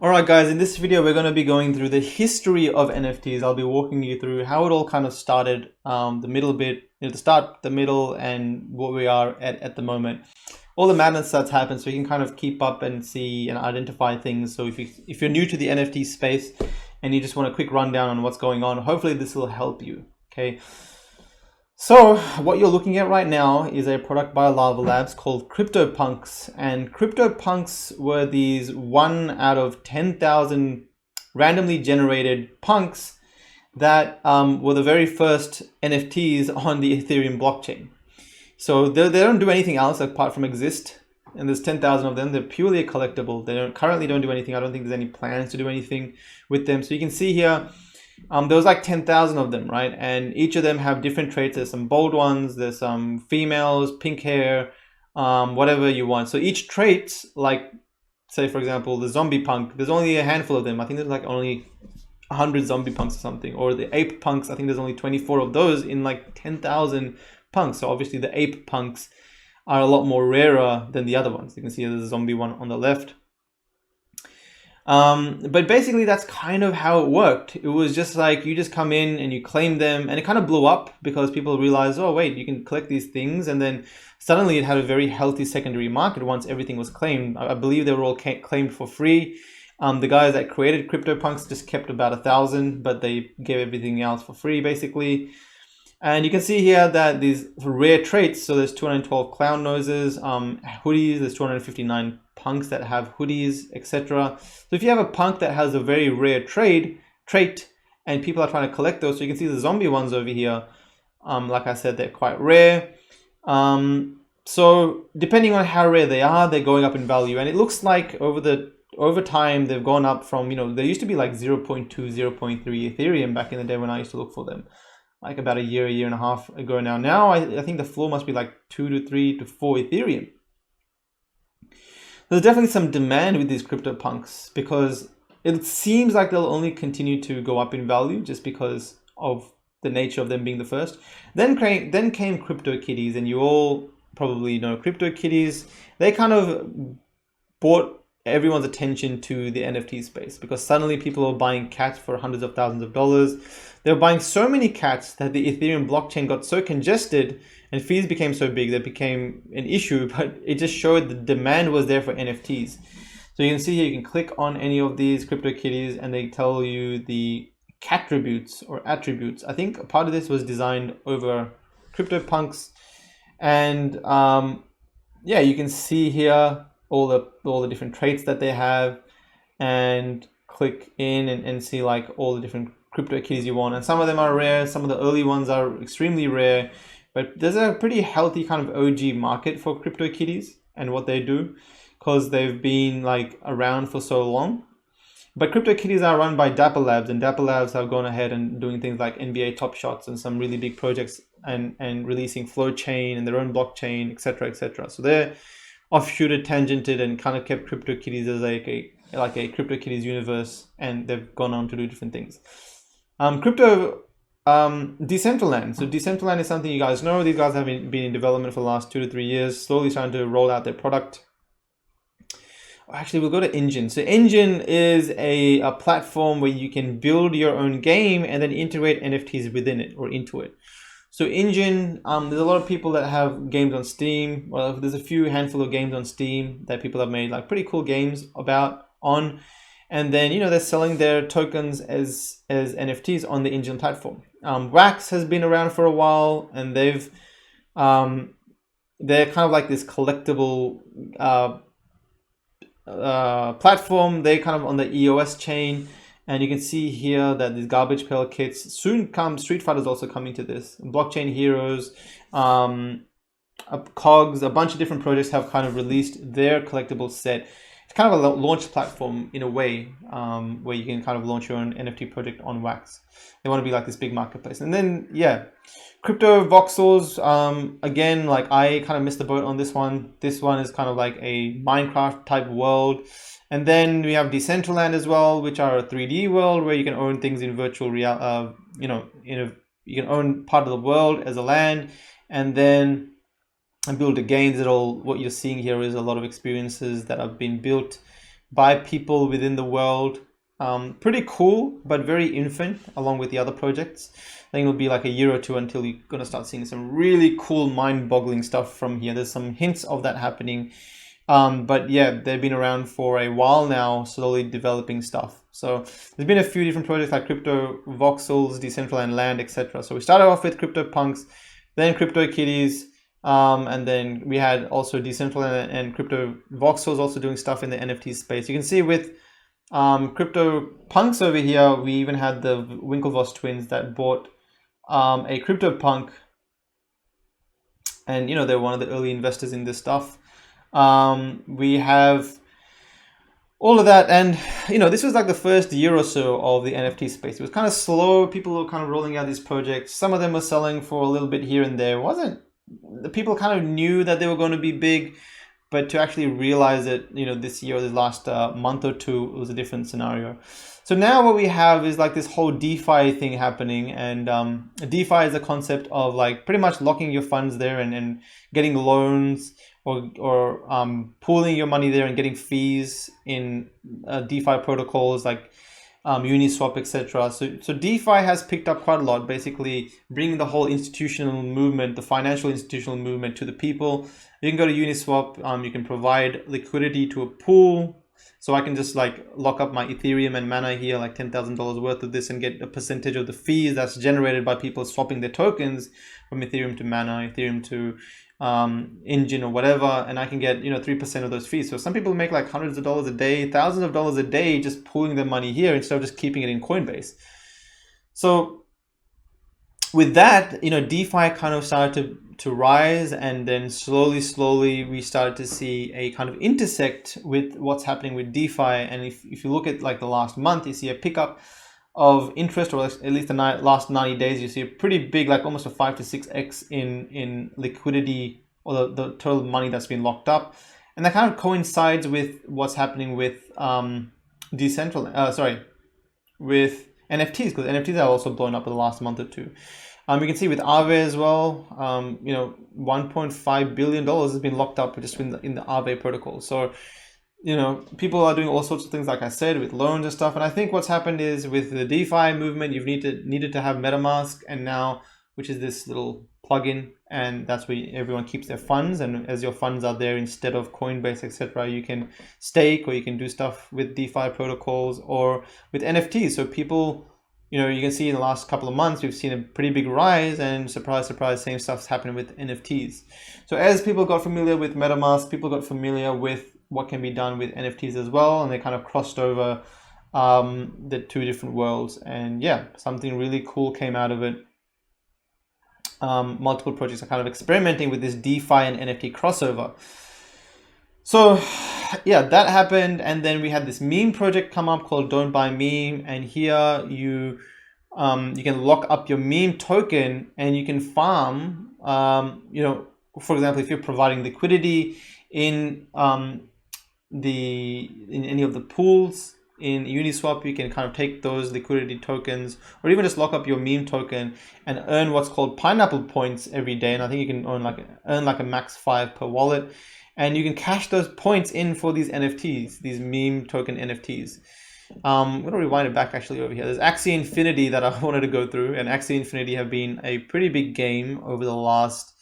Alright guys, in this video we're going to be going through the history of NFTs. I'll be walking you through how it all kind of started, the middle bit, the start, the middle, and what we are at the moment. All the madness that's happened, so you can kind of keep up and see and identify things. So if you're new to the NFT space and you just want a quick rundown on what's going on, hopefully this will help you. Okay. So what you're looking at right now is a product by Lava Labs called Cryptopunks, and Cryptopunks were these 1 out of 10,000 randomly generated punks that were the very first NFTs on the Ethereum blockchain. So they don't do anything else apart from exist, and there's 10,000 of them. They're purely a collectible. They currently don't do anything. I don't think there's any plans to do anything with them. So you can see here, there was like 10,000 of them, right? And each of them have different traits. There's some bold ones, there's some females, pink hair, whatever you want. So each trait, like say for example, the zombie punk, there's only a handful of them. I think there's like only 100 zombie punks or something. Or the ape punks, I think there's only 24 of those in like 10,000 punks. So obviously the ape punks are a lot more rarer than the other ones. You can see there's a zombie one on the left. But basically that's kind of how it worked. It was just like you just come in and you claim them, and it kind of blew up because people realized, oh wait, you can collect these things, and then suddenly it had a very healthy secondary market once everything was claimed. I believe they were all claimed for free. The guys that created Cryptopunks just kept about 1,000, but they gave everything else for free basically. And you can see here that these rare traits, so there's 212 clown noses, hoodies, there's 259 punks that have hoodies, etc. So if you have a punk that has a very rare trait, and people are trying to collect those, so you can see the zombie ones over here, like I said, they're quite rare. So depending on how rare they are, they're going up in value. And it looks like over time, they've gone up from, they used to be like 0.2, 0.3 Ethereum back in the day when I used to look for them. Like about a year and a half ago now. Now I think the floor must be like 2 to 3 to 4 Ethereum. There's definitely some demand with these Cryptopunks because it seems like they'll only continue to go up in value just because of the nature of them being the first. Then came Cryptokitties, and you all probably know Cryptokitties. They kind of brought everyone's attention to the NFT space because suddenly people are buying cats for hundreds of thousands of dollars. They were buying so many cats that the Ethereum blockchain got so congested and fees became so big that it became an issue, but it just showed the demand was there for NFTs. So you can see here, you can click on any of these Cryptokitties and they tell you the cattributes or attributes. I think a part of this was designed over Cryptopunks. And yeah, you can see here all the different traits that they have, and click in and see like all the different Cryptokitties you want. And some of them are rare, some of the early ones are extremely rare, but there's a pretty healthy kind of OG market for Cryptokitties and what they do because they've been like around for so long. But Cryptokitties are run by Dapper Labs, and Dapper Labs have gone ahead and doing things like NBA Top Shots and some really big projects, and releasing Flow Chain and their own blockchain, etc., etc. So they're offshooted, tangented, and kind of kept Cryptokitties as like a Cryptokitties universe, and they've gone on to do different things. Decentraland. So Decentraland is something you guys know. These guys have been in development for the last 2 to 3 years, slowly starting to roll out their product. Actually, we'll go to Engine. So Engine is a platform where you can build your own game and then integrate NFTs within it or into it. So Engine, there's a lot of people that have games on Steam. Well, there's a handful of games on Steam that people have made like pretty cool games on. And then, they're selling their tokens as NFTs on the Engine platform. Wax has been around for a while, and they're kind of like this collectible platform. They're kind of on the EOS chain, and you can see here that these garbage pail kits soon come. Street Fighter's also coming to this. Blockchain Heroes, Cogs, a bunch of different projects have kind of released their collectible set. It's kind of a launch platform in a way, where you can kind of launch your own NFT project on Wax. They want to be like this big marketplace. And then, yeah, Crypto Voxels, again, like I kind of missed the boat on this one. This one is kind of like a Minecraft type world. And then we have Decentraland as well, which are a 3D world where you can own things in virtual reality, you can own part of the world as a land, and then build the games. What you're seeing here is a lot of experiences that have been built by people within the world. Pretty cool, but very infant along with the other projects. I think it'll be like a year or two until you're going to start seeing some really cool, mind-boggling stuff from here. There's some hints of that happening. But yeah, they've been around for a while now, slowly developing stuff. So there's been a few different projects like Crypto Voxels, Decentraland Land, etc. So we started off with Cryptopunks, then Cryptokitties, and then we had also Decentraland and Crypto Voxels also doing stuff in the NFT space. You can see with Cryptopunks over here, we even had the Winklevoss twins that bought a Cryptopunk, and you know, they're one of the early investors in this stuff. We have all of that, and you know, this was like the first year or so of the NFT space. It was kind of slow. People were kind of rolling out these projects. Some of them were selling for a little bit here and there. The people kind of knew that they were going to be big, but to actually realize it, you know, this year, this last month or two, it was a different scenario. So now what we have is like this whole DeFi thing happening, and DeFi is a concept of like pretty much locking your funds there and getting loans or pooling your money there and getting fees in DeFi protocols like Uniswap, etc. So DeFi has picked up quite a lot, basically bringing the whole institutional movement, the financial institutional movement, to the people. You can go to Uniswap, you can provide liquidity to a pool. So I can just like lock up my Ethereum and Mana here, like $10,000 worth of this, and get a percentage of the fees that's generated by people swapping their tokens from Ethereum to Mana, Ethereum to Engine or whatever, and I can get, you know, 3% of those fees. So some people make like hundreds of dollars a day, thousands of dollars a day just pooling their money here instead of just keeping it in Coinbase. So with that, you know, DeFi kind of started to rise, and then slowly we started to see a kind of intersect with what's happening with DeFi. And if you look at like the last month, you see a pickup of interest, or at least the last 90 days, you see a pretty big, like almost a 5 to 6x in liquidity, or the total money that's been locked up. And that kind of coincides with what's happening with with NFTs, because NFTs have also blown up in the last month or two. You can see with Aave as well, you know, $1.5 billion has been locked up just in the Aave protocol. So, you know, people are doing all sorts of things, like I said, with loans and stuff. And I think what's happened is with the DeFi movement, you've needed to have MetaMask, and now, which is this little plugin, and that's where everyone keeps their funds. And as your funds are there instead of Coinbase, etc., you can stake, or you can do stuff with DeFi protocols or with NFTs. So people, you know, you can see in the last couple of months, we've seen a pretty big rise, and surprise, surprise, same stuff's happening with NFTs. So as people got familiar with MetaMask, people got familiar with what can be done with NFTs as well, and they kind of crossed over the two different worlds. And yeah, something really cool came out of it. Multiple projects are kind of experimenting with this DeFi and NFT crossover. So yeah, that happened, and then we had this meme project come up called Don't Buy Meme, and here you can lock up your meme token, and you can farm. You know, for example, if you're providing liquidity in any of the pools in Uniswap, you can kind of take those liquidity tokens, or even just lock up your meme token and earn what's called pineapple points every day. And I think you can earn like a max 5 per wallet. And you can cash those points in for these NFTs, these meme token NFTs. I'm going to rewind it back actually over here. There's Axie Infinity that I wanted to go through. And Axie Infinity have been a pretty big game over the last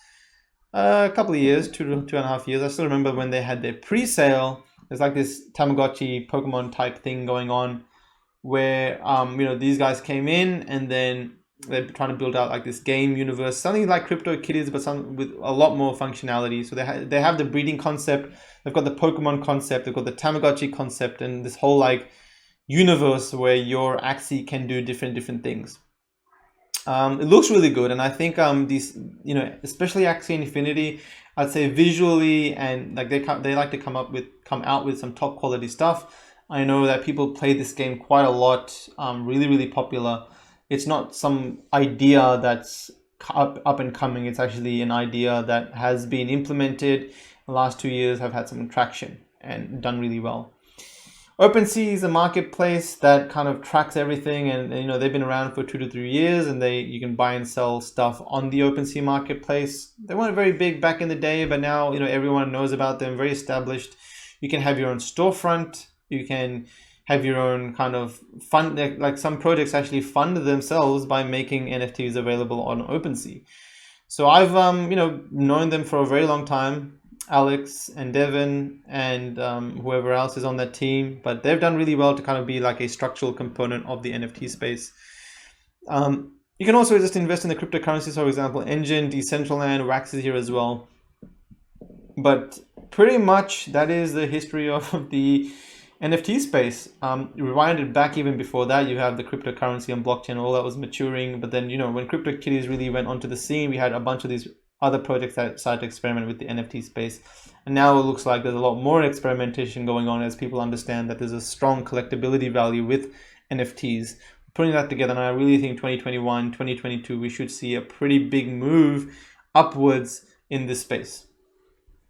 couple of years, 2.5 years. I still remember when they had their pre-sale. There's like this Tamagotchi Pokemon type thing going on where, you know, these guys came in, and then they're trying to build out like this game universe, something like Cryptokitties, but some with a lot more functionality. So they have the breeding concept, they've got the Pokemon concept, they've got the Tamagotchi concept, and this whole like universe where your Axie can do different things. It looks really good, and I think these, you know, especially Axie Infinity, I'd say visually, and like they like to come out with some top quality stuff. I know that people play this game quite a lot, really popular. It's not some idea that's up and coming. It's actually an idea that has been implemented. The last 2 years have had some traction and done really well. OpenSea is a marketplace that kind of tracks everything, and you know, they've been around for 2 to 3 years, and you can buy and sell stuff on the OpenSea marketplace. They weren't very big back in the day, but now, you know, everyone knows about them, very established. You can have your own storefront You can have your own kind of fund, like some projects actually fund themselves by making NFTs available on OpenSea. So I've known them for a very long time, Alex and Devin and whoever else is on that team, but they've done really well to kind of be like a structural component of the NFT space. You can also just invest in the cryptocurrencies, for example, Engine, Decentraland, Wax is here as well. But pretty much that is the history of the NFT space. Rewind it back even before that, you have the cryptocurrency and blockchain, all that was maturing. But then, when Cryptokitties really went onto the scene, we had a bunch of these other projects that started to experiment with the NFT space. And now it looks like there's a lot more experimentation going on as people understand that there's a strong collectability value with NFTs. Putting that together, and I really think 2021, 2022, we should see a pretty big move upwards in this space.